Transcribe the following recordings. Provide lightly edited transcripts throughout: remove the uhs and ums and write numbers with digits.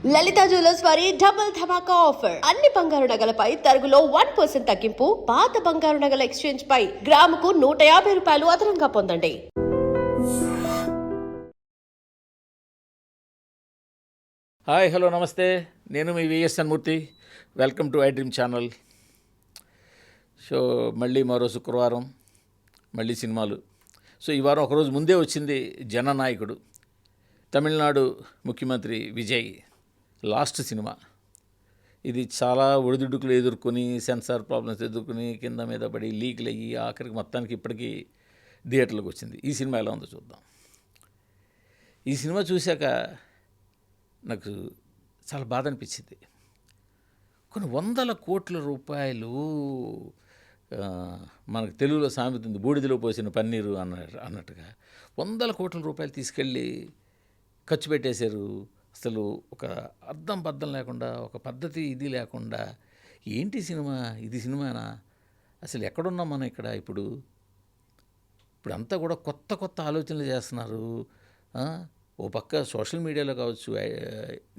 లలిత jewellers వారి double ధమాకా offer. అన్ని బంగారు నగలపై తరుగులో 1% తగ్గింపు. పాత బంగారు నగల ఎక్స్చేంజ్ పై గ్రాముకు 150 రూపాయలు అదనంగా పొందండి. హాయ్ హలో నమస్తే, నేను మీ VSN Murthy. Welcome to iDream channel. So మళ్ళీ మరో శుక్రవారం, మళ్ళీ సినిమాలు. సో ఈ వారం ఒకరోజు ముందే వచ్చింది జననాయకుడు, తమిళనాడు ముఖ్యమంత్రి విజయ్ లాస్ట్ సినిమా. ఇది చాలా ఒడిదుడుకులు ఎదుర్కొని, సెన్సార్ ప్రాబ్లమ్స్ ఎదుర్కొని, కింద మీద పడి లీక్లు అయ్యి ఆఖరికి మొత్తానికి ఇప్పటికీ థియేటర్లకు వచ్చింది. ఈ సినిమా ఎలా ఉందో చూద్దాం. ఈ సినిమా చూశాక నాకు చాలా బాధ అనిపించింది. కొన్ని 100 కోట్ల రూపాయలు, మనకు తెలుగులో సామెత ఉంది, బూడిదలో పోసిన పన్నీరు అన్నట్టుగా 100 కోట్ల రూపాయలు తీసుకెళ్ళి ఖర్చు పెట్టేశారు. అసలు ఒక అర్థం పద్ధం లేకుండా, ఒక పద్ధతి ఇది లేకుండా, ఏంటి సినిమా, ఇది సినిమానా, అసలు ఎక్కడున్నాం మనం ఇక్కడ? ఇప్పుడంతా కూడా కొత్త కొత్త ఆలోచనలు చేస్తున్నారు. ఓ పక్క సోషల్ మీడియాలో కావచ్చు,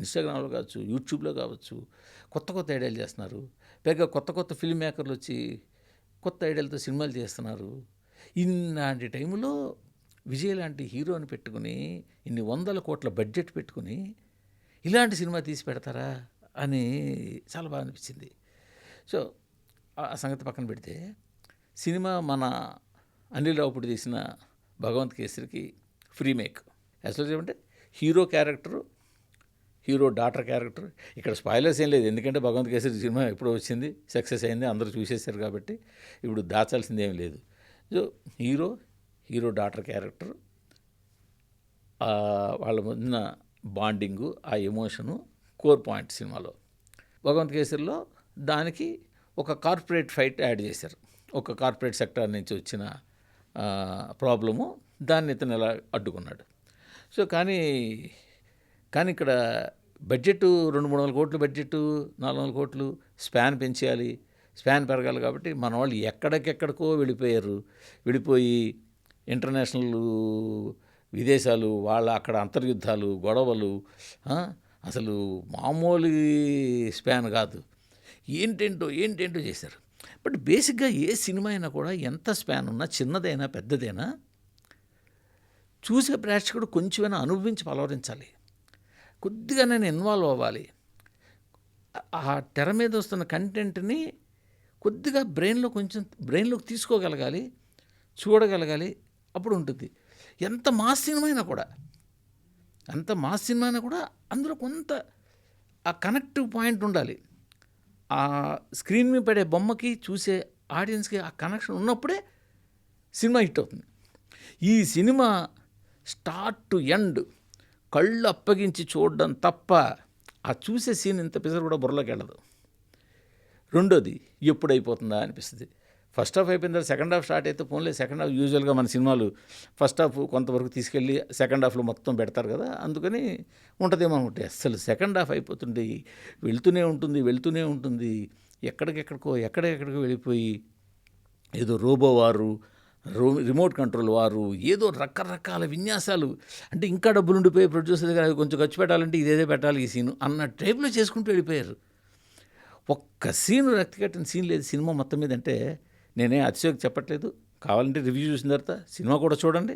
ఇన్స్టాగ్రామ్లో కావచ్చు, యూట్యూబ్లో కావచ్చు, కొత్త కొత్త ఐడియాలు చేస్తున్నారు. పైగా కొత్త కొత్త ఫిల్మ్ మేకర్లు వచ్చి కొత్త ఐడియాలతో సినిమాలు చేస్తున్నారు. ఇలాంటి టైంలో విజయ్ లాంటి హీరోని పెట్టుకుని, ఇన్ని 100 కోట్ల బడ్జెట్ పెట్టుకుని ఇలాంటి సినిమా తీసి పెడతారా అని చాలా బాగా అనిపించింది. సో ఆ సంగతి పక్కన పెడితే, సినిమా మన అనిల్ రావుపూడి తీసిన భగవంత్ కేసరికి ఫ్రీ మేక్. అసలు ఏమంటే hero character, hero daughter character. ఇక్కడ స్పాయిలర్స్ ఏం లేదు, ఎందుకంటే భగవంత్ కేసరి సినిమా ఎప్పుడో వచ్చింది, సక్సెస్ అయింది, అందరూ చూసేశారు కాబట్టి ఇప్పుడు దాచాల్సింది ఏం లేదు. సో హీరో డాటర్ క్యారెక్టర్, వాళ్ళ మధ్యన బాండింగు, ఆ ఎమోషను కోర్ పాయింట్ సినిమాలో. భగవంత్ కేసరిలో దానికి ఒక కార్పొరేట్ ఫైట్ యాడ్ చేశారు. ఒక కార్పొరేట్ సెక్టార్ నుంచి వచ్చిన ప్రాబ్లము, దాన్ని ఇతను ఎలా అడ్డుకున్నాడు. సో కానీ ఇక్కడ బడ్జెట్ 200-300 కోట్లు బడ్జెట్, 400 కోట్లు స్పాన్ పెంచేయాలి, స్పాన్ పెరగాలి. కాబట్టి మన వాళ్ళు ఎక్కడికెక్కడికో వెళ్ళిపోయి ఇంటర్నేషనల్ విదేశాలు, వాళ్ళ అక్కడ అంతర్యుద్ధాలు, గొడవలు, అసలు మామూలు స్పాన్ కాదు, ఏంటేంటో చేశారు. బట్ బేసిక్గా ఏ సినిమా అయినా కూడా ఎంత స్పాన్ ఉన్నా, చిన్నదైనా పెద్దదైనా, చూసే ప్రేక్షకుడు కొంచెమైనా అనుభవించి పలవరించాలి, కొద్దిగా నేను ఇన్వాల్వ్ అవ్వాలి. ఆ తెర మీద వస్తున్న కంటెంట్ని కొద్దిగా బ్రెయిన్లోకి తీసుకోగలగాలి, చూడగలగాలి. అప్పుడు ఉంటుంది. ఎంత మాస్ సినిమా అయినా కూడా అందులో కొంత ఆ కనెక్టివ్ పాయింట్ ఉండాలి. ఆ స్క్రీన్ మీద పడే బొమ్మకి, చూసే ఆడియన్స్కి ఆ కనెక్షన్ ఉన్నప్పుడే సినిమా హిట్ అవుతుంది. ఈ సినిమా స్టార్ట్ టు ఎండ్ కళ్ళు అప్పగించి చూడడం తప్ప ఆ చూసే సీన్ ఇంత పిసరు కూడా బుర్రలోకి వెళ్ళదు. రెండోది, ఎప్పుడు అయిపోతుందా అనిపిస్తుంది. ఫస్ట్ హాఫ్ అయిపోయిన తర్వాత సెకండ్ హాఫ్ స్టార్ట్ అయితే పోన్లే. సెకండ్ హాఫ్ యూజువల్గా మన సినిమాలు ఫస్ట్ హాఫ్ కొంతవరకు తీసుకెళ్ళి సెకండ్ హాఫ్లో మొత్తం పెడతారు కదా, అందుకని ఉంటుందేమో అనుకుంటే, అస్సలు సెకండ్ హాఫ్ అయిపోతుంది, వెళ్తూనే ఉంటుంది, ఎక్కడికెక్కడికో వెళ్ళిపోయి ఏదో రోబో వారు, రిమోట్ కంట్రోల్ వారు, ఏదో రకరకాల విన్యాసాలు. అంటే ఇంకా డబ్బులు ఉండిపోయి ప్రొడ్యూసర్ దగ్గర కొంచెం ఖర్చు పెట్టాలంటే ఇదేదే పెట్టాలి ఈ సీను అన్న టైప్లో చేసుకుంటూ వెళ్ళిపోయారు. ఒక్క సీను రక్తి కట్టిన సీన్ లేదు సినిమా మొత్తం మీద. అంటే నేనే అతిశయోక్తి చెప్పట్లేదు, కావాలంటే రివ్యూ చూసిన తర్వాత సినిమా కూడా చూడండి,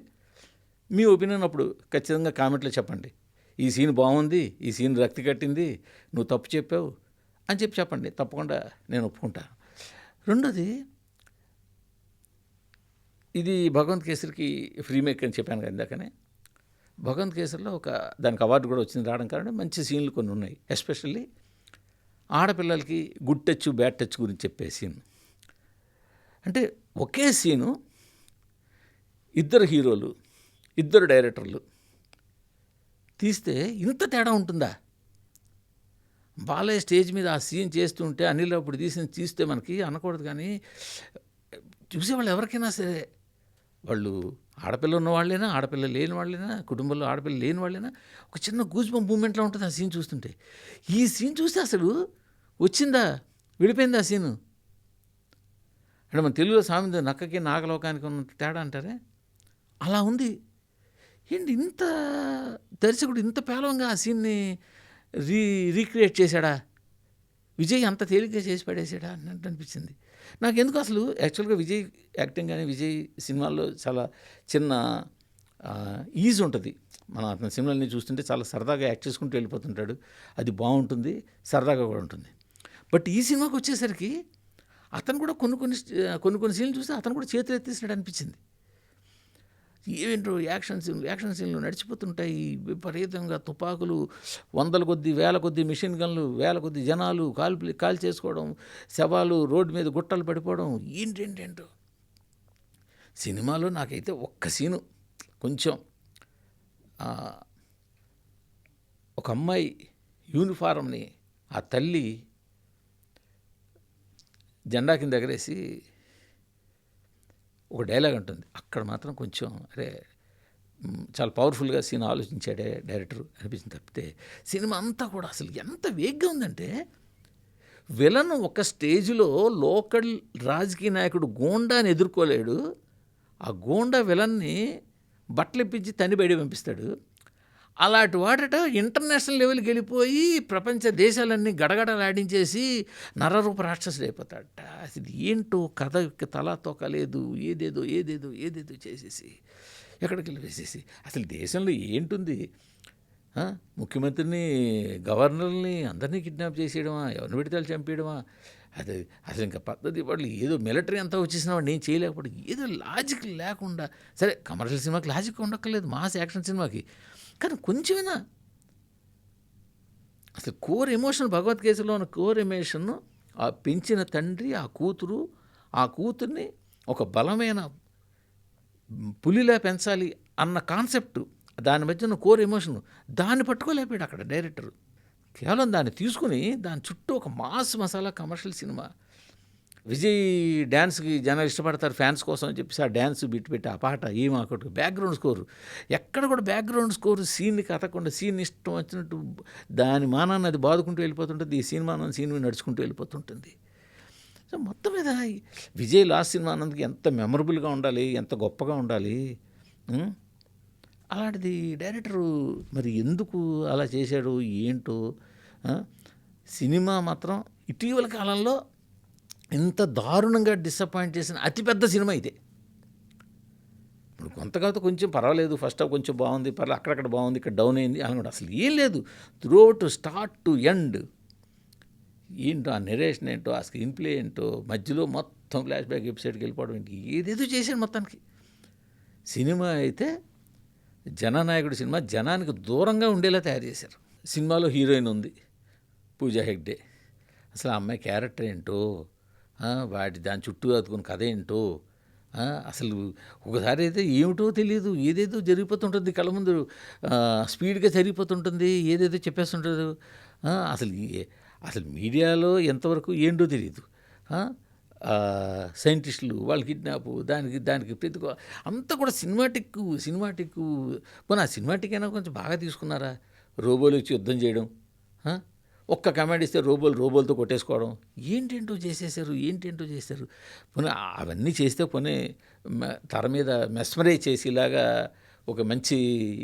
మీ ఒపీనియన్ అప్పుడు ఖచ్చితంగా కామెంట్లో చెప్పండి. ఈ సీన్ బాగుంది, ఈ సీన్ రక్తి కట్టింది, నువ్వు తప్పు చెప్పావు అని చెప్పండి, తప్పకుండా నేను ఒప్పుకుంటా. రెండోది, ఇది భగవంత్ కేసరికి ఫ్రీ మేక్ అని చెప్పాను కదా ఇందాకనే. భగవంత్ కేసరిలో దానికి అవార్డు కూడా వచ్చింది. రావడం కారణం మంచి సీన్లు కొన్ని ఉన్నాయి. ఎస్పెషల్లీ ఆడపిల్లలకి గుడ్ టచ్, బ్యాడ్ టచ్ గురించి చెప్పే సీన్. అంటే ఒకే సీను, ఇద్దరు హీరోలు, ఇద్దరు డైరెక్టర్లు తీస్తే ఇంత తేడా ఉంటుందా? బాలయ్య స్టేజ్ మీద ఆ సీన్ చేస్తుంటే, అనిల్ అప్పుడు తీస్తే మనకి అనకూడదు, కానీ చూసేవాళ్ళు ఎవరికైనా సరే, వాళ్ళు ఆడపిల్ల ఉన్న వాళ్ళైనా, ఆడపిల్ల లేని వాళ్ళైనా, కుటుంబంలో ఆడపిల్ల లేని వాళ్ళైనా, ఒక చిన్న గూజ్బంప్ మూమెంట్లో ఉంటుంది ఆ సీన్ చూస్తుంటే. ఈ సీన్ చూస్తే అసలు వచ్చిందా, విడిపోయిందా ఆ సీను? అంటే మన తెలుగులో సామెత నక్కకి నాగలోకానికి ఉన్నంత తేడా అంటారే, అలా ఉంది. ఏంటి ఇంత దర్శకుడు ఇంత పేలవంగా ఆ సీన్ని రీక్రియేట్ చేశాడా, విజయ్ అంత తేలిగ్గా చేసి పడేసాడా అన్నట్టు అనిపించింది నాకు. ఎందుకు అసలు యాక్చువల్గా విజయ్ యాక్టింగ్ కానీ విజయ్ సినిమాల్లో చాలా చిన్న ఈజ్ ఉంటుంది. మనం అతని సినిమాలని చూస్తుంటే చాలా సరదాగా యాక్ట్ చేసుకుంటూ వెళ్ళిపోతుంటాడు, అది బాగుంటుంది, సరదాగా కూడా ఉంటుంది. బట్ ఈ సినిమాకి వచ్చేసరికి అతను కూడా కొన్ని సీన్లు చూస్తే అతను కూడా చేతులు ఎత్తేసినట్టు అనిపించింది. ఏంటో యాక్షన్ సీన్లు నడిచిపోతుంటాయి విపరీతంగా, తుపాకులు వందల కొద్దీ వేల కొద్దీ మిషన్ గన్లు, వేల కొద్దీ జనాలు కాల్ చేసుకోవడం, శవాలు రోడ్డు మీద గుట్టలు పడిపోవడం, ఏంటేంటో సినిమాలో. నాకైతే ఒక్క సీను కొంచెం ఒక అమ్మాయి యూనిఫారంని ఆ తల్లి జెండా కింద ఎగరేసి ఒక డైలాగ్ ఉంటుంది, అక్కడ మాత్రం కొంచెం చాలా పవర్ఫుల్గా సీన్ ఆలోచించాడే డైరెక్టర్ అనిపించింది. తప్పితే సినిమా అంతా కూడా అసలు ఎంత వేగ్గా ఉందంటే, విలన్ ఒక స్టేజ్లో లోకల్ రాజకీయ నాయకుడు గోండాని ఎదుర్కోలేడు, ఆ గోండా విలన్ని బట్టలు ఇప్పించి తన్ని బయట పంపిస్తాడు. అలాంటి వాడట ఇంటర్నేషనల్ లెవెల్కి వెళ్ళిపోయి ప్రపంచ దేశాలన్నీ గడగడలాడించేసి నరరూప రాక్షసుడు అయిపోతాడట. అసలు ఏంటో కథ తలా తోక లేదు, ఏదేదో చేసేసి ఎక్కడికి వెళ్ళి వేసేసి అసలు దేశంలో ఏంటుంది, ముఖ్యమంత్రిని, గవర్నర్ని అందరినీ కిడ్నాప్ చేసేయడమా, ఎవరిని పెడితే వాళ్ళు చంపేయడమా, అది అసలు ఇంకా పద్ధతి వాళ్ళు ఏదో మిలిటరీ అంతా వచ్చేసిన వాడు నేను చేయలేకపోతే ఏదో లాజిక్ లేకుండా. సరే కమర్షియల్ సినిమాకి లాజిక్ ఉండక్కర్లేదు, మాస్ యాక్షన్ సినిమాకి, కానీ కొంచెమైనా అసలు కోర్ ఎమోషన్, భగవద్గీతలో ఉన్న కోర్ ఎమోషన్, ఆ పెంచిన తండ్రి, ఆ కూతుర్ని ఒక బలమైన పులిలా పెంచాలి అన్న కాన్సెప్ట్, దాని మధ్య ఉన్న కోర్ ఎమోషన్, దాన్ని పట్టుకోలేపాడు అక్కడ డైరెక్టర్. కేవలం దాన్ని తీసుకుని దాని చుట్టూ ఒక mass masala commercial cinema. Vijay డ్యాన్స్కి జనాలు ఇష్టపడతారు ఫ్యాన్స్ కోసం అని చెప్పేసి ఆ డ్యాన్స్ పెట్టి ఆ పాట ఏమాకట్టు బ్యాక్గ్రౌండ్ స్కోరు, ఎక్కడ కూడా బ్యాక్గ్రౌండ్ స్కోరు సీన్ని కథకుండా, సీన్ ఇష్టం వచ్చినట్టు దాని మానాన్ని అది బాదుకుంటూ వెళ్ళిపోతుంటుంది, ఈ సీన్ నడుచుకుంటూ వెళ్ళిపోతుంటుంది. సో మొత్తం మీద విజయ్ లాస్ట్ సినిమా అన్నందుకు ఎంత మెమరబుల్గా ఉండాలి, ఎంత గొప్పగా ఉండాలి. అలాంటిది డైరెక్టరు మరి ఎందుకు అలా చేశాడు ఏంటో. సినిమా మాత్రం ఇటీవల కాలంలో ఇంత దారుణంగా డిసప్పాయింట్ చేసిన అతిపెద్ద సినిమా ఇదే. ఇప్పుడు కొంతకాదు కొంచెం పర్వాలేదు, ఫస్ట్ హాఫ్ కొంచెం బాగుంది, అక్కడక్కడ బాగుంది, ఇక్కడ డౌన్ అయింది అనుకుంటా. అసలు ఏం లేదు, త్రూఅవుట్ స్టార్ట్ టు ఎండ్ ఏంటో ఆ నెరేషన్ ఏంటో, ఆ స్క్రీన్ ప్లే ఏంటో, మధ్యలో మొత్తం ఫ్లాష్ బ్యాక్ ఎపిసోడ్కి వెళ్ళిపోవడం ఏంటి, ఏదేదో చేశాడు మొత్తానికి. సినిమా అయితే జననాయకుడు సినిమా జనానికి దూరంగా ఉండేలా తయారు చేశారు. సినిమాలో హీరోయిన్ ఉంది పూజా హెగ్డే, అసలు ఆ అమ్మాయి క్యారెక్టర్ ఏంటో, దాని చుట్టూ అతుకున్న కథ ఏంటో, అసలు ఒకసారి అయితే ఏమిటో తెలియదు, ఏదేదో జరిగిపోతుంటుంది కళ్ళ ముందు, స్పీడ్గా జరిగిపోతుంటుంది, ఏదేదో చెప్పేస్తుంటుంది. అసలు మీడియాలో ఎంతవరకు ఏంటో తెలియదు. సైంటిస్టులు వాళ్ళు కిడ్నాప్, దానికి ప్రతి అంతా కూడా సినిమాటిక్. పోనీ ఆ సినిమాటిక్ అయినా కొంచెం బాగా తీసుకున్నారా, రోబోలు వచ్చి యుద్ధం చేయడం, ఒక్క కమాండ్ ఇస్తే రోబోలతో కొట్టేసుకోవడం, ఏంటేంటో చేశారు. పోనీ అవన్నీ చేస్తే పోనీ తెర మీద మెస్మరైజ్ చేసేలాగా ఒక మంచి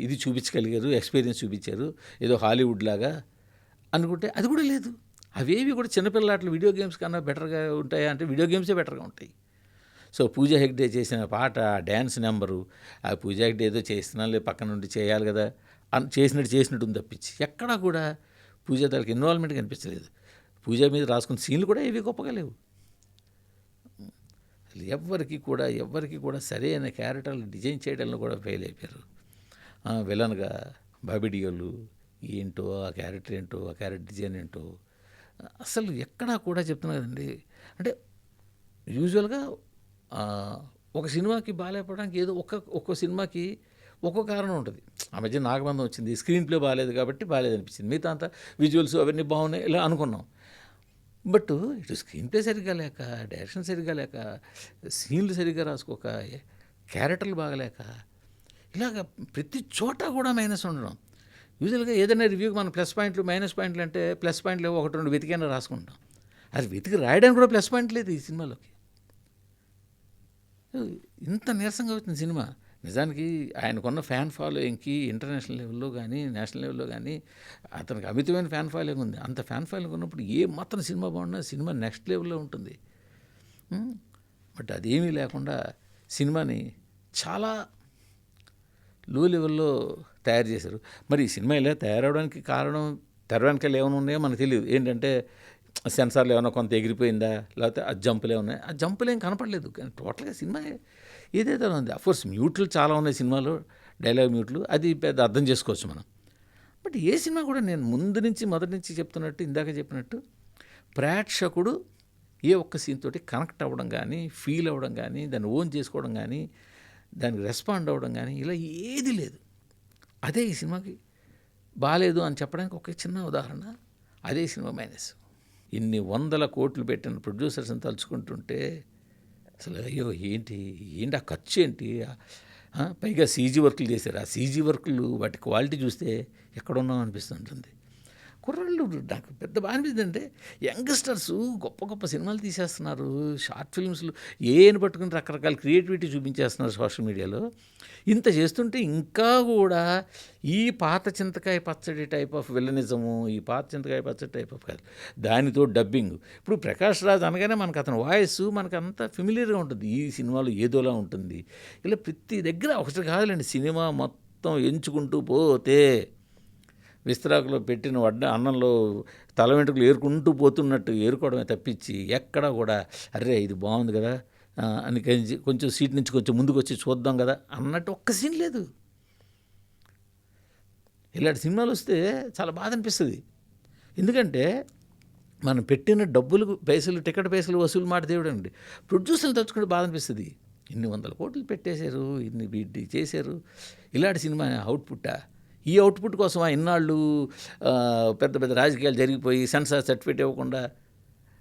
ఇది చూపించగలిగారు, ఎక్స్పీరియన్స్ చూపించారు, ఏదో హాలీవుడ్ లాగా అనుకుంటే అది కూడా లేదు. అవేవి కూడా చిన్నపిల్లలాట్లు వీడియో గేమ్స్ కన్నా బెటర్గా ఉంటాయా అంటే వీడియో గేమ్సే బెటర్గా ఉంటాయి. సో పూజా హెగ్డే చేసిన పాట, డ్యాన్స్ నెంబరు, ఆ పూజా హెగ్డే ఏదో చేస్తున్నాలే పక్కన నుండి చేయాలి కదా చేసినట్టు ఉంది తప్పించి ఎక్కడా కూడా పూజా దానికి ఇన్వాల్వ్మెంట్ కనిపించలేదు. పూజ మీద రాసుకున్న సీన్లు కూడా ఏవి గొప్పగా లేవు. ఎవ్వరికి కూడా సరైన క్యారెక్టర్లు డిజైన్ చేయడంలో కూడా ఫెయిల్ అయిపోయారు. విలన్గా బాబిడియోలు ఏంటో, ఆ క్యారెక్టర్ ఏంటో, ఆ క్యారెక్టర్ డిజైన్ ఏంటో, అసలు ఎక్కడా కూడా చెప్తున్నా కదండి. అంటే యూజువల్గా ఒక సినిమాకి బాగాలేకపోవడానికి ఏదో ఒక్కో సినిమాకి ఒక్కో కారణం ఉంటుంది. ఆ మధ్య నాగబంధం వచ్చింది, స్క్రీన్ ప్లే బాగాలేదు కాబట్టి బాగాలేదు అనిపించింది, మిగతా అంతా విజువల్స్ అవన్నీ బాగున్నాయి ఇలా అనుకున్నాం. బట్ ఇటు స్క్రీన్ ప్లే సరిగ్గా లేక, డైరెక్షన్ సరిగ్గా లేక, సీన్లు సరిగ్గా రాసుకోక, క్యారెక్టర్లు బాగలేక, ఇలాగ ప్రతి చోట కూడా మైనస్ ఉండడం. యూజువల్గా ఏదైనా రివ్యూకి మనం ప్లస్ పాయింట్లు మైనస్ పాయింట్లు అంటే ప్లస్ పాయింట్లు 1-2 వెతికైనా రాసుకుంటాం. అది వెతికి రాయడానికి కూడా ప్లస్ పాయింట్ లేదు ఈ సినిమాలోకి. ఇంత నీరసంగా వచ్చింది సినిమా. నిజానికి ఆయనకున్న ఫ్యాన్ ఫాలోయింగ్కి ఇంటర్నేషనల్ లెవెల్లో కానీ నేషనల్ లెవెల్లో కానీ అతనికి అమితమైన ఫ్యాన్ ఫాలోయింగ్ ఉంది. అంత ఫ్యాన్ ఫాలోయింగ్ ఉన్నప్పుడు ఏ మాత్రం సినిమా బాగున్నా సినిమా నెక్స్ట్ లెవెల్లో ఉంటుంది. బట్ అదేమీ లేకుండా సినిమాని చాలా లో లెవెల్లో తయారు చేశారు. మరి ఈ సినిమా ఇలా తయారవడానికి కారణం తెర వెనకాల ఏమైనా ఉన్నాయో మనకు తెలియదు. ఏంటంటే సెన్సార్లు ఏమైనా కొంత ఎగిరిపోయిందా, లేకపోతే ఆ జంపులు ఏమున్నాయి, ఆ జంపులు ఏం కనపడలేదు. కానీ టోటల్గా సినిమా ఏదైతే ఉంది, అఫ్కోర్స్ మ్యూట్లు చాలా ఉన్నాయి సినిమాలో, డైలాగ్ మ్యూట్లు, అది పెద్ద అర్థం చేసుకోవచ్చు మనం. బట్ ఏ సినిమా కూడా నేను మొదటి నుంచి చెప్తున్నట్టు, ఇందాక చెప్పినట్టు, ప్రేక్షకుడు ఏ ఒక్క సీన్ తోటి కనెక్ట్ అవ్వడం కానీ, ఫీల్ అవ్వడం కానీ, దాన్ని ఓన్ చేసుకోవడం కానీ, దానికి రెస్పాండ్ అవ్వడం కానీ ఇలా ఏది లేదు. అదే ఈ సినిమాకి బాగాలేదు అని చెప్పడానికి ఒక చిన్న ఉదాహరణ, అదే సినిమా మైనస్. ఇన్ని 100 కోట్లు పెట్టిన ప్రొడ్యూసర్స్ని తలుచుకుంటుంటే అసలు అయ్యో ఏంటి ఆ ఖర్చు ఏంటి, పైగా సీజీ వర్కులు చేశారు. ఆ సీజీ వర్కులు వాటి క్వాలిటీ చూస్తే ఎక్కడున్నాం అనిపిస్తుంటుంది. కుర్రాళ్ళు నాకు పెద్ద బాగా అనిపిస్తుంది. అంటే యంగ్స్టర్స్ గొప్ప గొప్ప సినిమాలు తీసేస్తున్నారు, షార్ట్ ఫిల్మ్స్లు ఏని పట్టుకుని రకరకాల క్రియేటివిటీ చూపించేస్తున్నారు సోషల్ మీడియాలో. ఇంత చేస్తుంటే ఇంకా కూడా ఈ పాత చింతకాయ పచ్చడి టైప్ ఆఫ్ విలనిజము, ఈ పాత చింతకాయ పచ్చడి టైప్ ఆఫ్ కాదు, దానితో డబ్బింగ్. ఇప్పుడు ప్రకాష్ రాజ్ అనగానే మనకు అతని వాయిస్ మనకు అంతా ఫెమిలియర్గా ఉంటుంది, ఈ సినిమాలో ఏదోలా ఉంటుంది. ఇలా ప్రతి దగ్గర ఒకటి కాదులేండి, సినిమా మొత్తం ఎంచుకుంటూ పోతే విస్తరాకులో పెట్టిన అన్నంలో తల వెంట్రుకలు ఏరుకుంటూ పోతున్నట్టు ఏరుకోవడమే తప్పించి ఎక్కడా కూడా అరే ఇది బాగుంది కదా అని కొంచెం సీట్ నుంచి కొంచెం ముందుకు వచ్చి చూద్దాం కదా అన్నట్టు ఒక్క సీన్ లేదు. ఇలాంటి సినిమాలు వస్తే చాలా బాధ అనిపిస్తుంది. ఎందుకంటే మనం పెట్టిన డబ్బులు పైసలు, టికెట్ పైసలు వసూలు మాట దేవుడండి, ప్రొడ్యూసర్లు తలుచుకుంటే బాధ అనిపిస్తుంది. ఇన్ని 100 కోట్లు పెట్టేశారు, ఇన్ని వీటి చేశారు, ఇలాంటి సినిమా అవుట్పుట్టా? ఈ అవుట్పుట్ కోసం ఇన్నాళ్ళు పెద్ద పెద్ద రాజకీయాలు జరిగిపోయి సెన్సార్ సర్టిఫికేట్ ఇవ్వకుండా,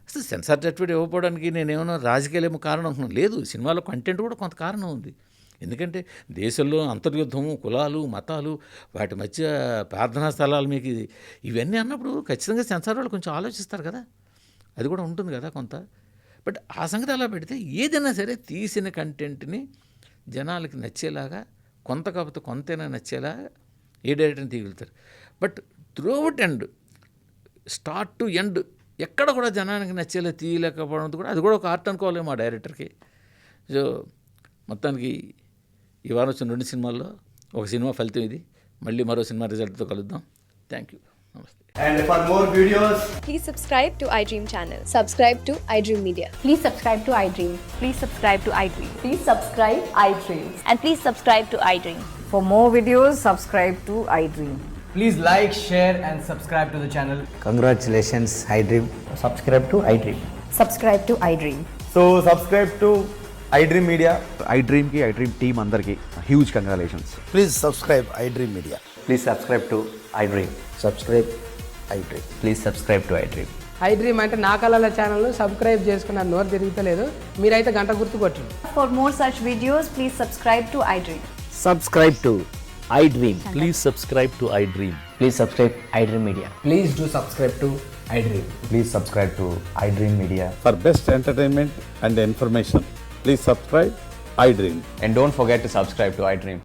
అసలు సెన్సార్ సర్టిఫికేట్ ఇవ్వకపోవడానికి నేనేమన్నా రాజకీయాలేమో కారణం అనుకున్నాను. లేదు, సినిమాలో కంటెంట్ కూడా కొంత కారణం ఉంది. ఎందుకంటే దేశంలో అంతర్యుద్ధము, కులాలు, మతాలు, వాటి మధ్య ప్రార్థనా స్థలాలు మీకు ఇవన్నీ అన్నప్పుడు ఖచ్చితంగా సెన్సార్ వాళ్ళు కొంచెం ఆలోచిస్తారు కదా, అది కూడా ఉంటుంది కదా కొంత. బట్ ఆ సంగతి అలా పెడితే ఏదైనా సరే తీసిన కంటెంట్ని జనాలకి నచ్చేలాగా, కొంత కాకపోతే కొంతైనా నచ్చేలాగా ఏ డైరెక్టర్ని తీయగలుగుతారు. But throughout end, start to end ఎక్కడ కూడా జనానికి నచ్చేలా తీయలేకపోవడం కూడా, అది కూడా ఒక ఆర్ట్ అనుకోవాలి మా డైరెక్టర్కి. సో మొత్తానికి ఈ వారం వచ్చిన 2 సినిమాల్లో ఒక సినిమా ఫలితం ఇది. మళ్ళీ మరో సినిమా రిజల్ట్తో కలుద్దాం. థ్యాంక్ యూ, నమస్తే. And for more videos, Please subscribe to iDream channel. Subscribe to iDream Media. Please subscribe to iDream. Please subscribe to iDream. Please subscribe iDream. And please subscribe to iDream. For more videos, subscribe to iDream. please like, share and subscribe to the channel. Congratulations, iDream. Subscribe to iDream. Subscribe to iDream. So subscribe to iDream Media. iDream ki iDream team అందరికి huge congratulations. Please subscribe iDream Media. Please subscribe to iDream. Subscribe iDream. Please subscribe to iDream. iDream అంటే నా కళల ఛానల్ను subscribe చేసుకున్న నోరు తిరుగుతలేదు, మీరైతే గంట గుర్తు కొట్టండి. For more such videos, please subscribe to iDream. Subscribe to iDream. Please subscribe to iDream. Please subscribe iDream Media. Please do subscribe to iDream. Please subscribe to iDream Media. For best entertainment and information, please subscribe iDream. And don't forget to subscribe to iDream.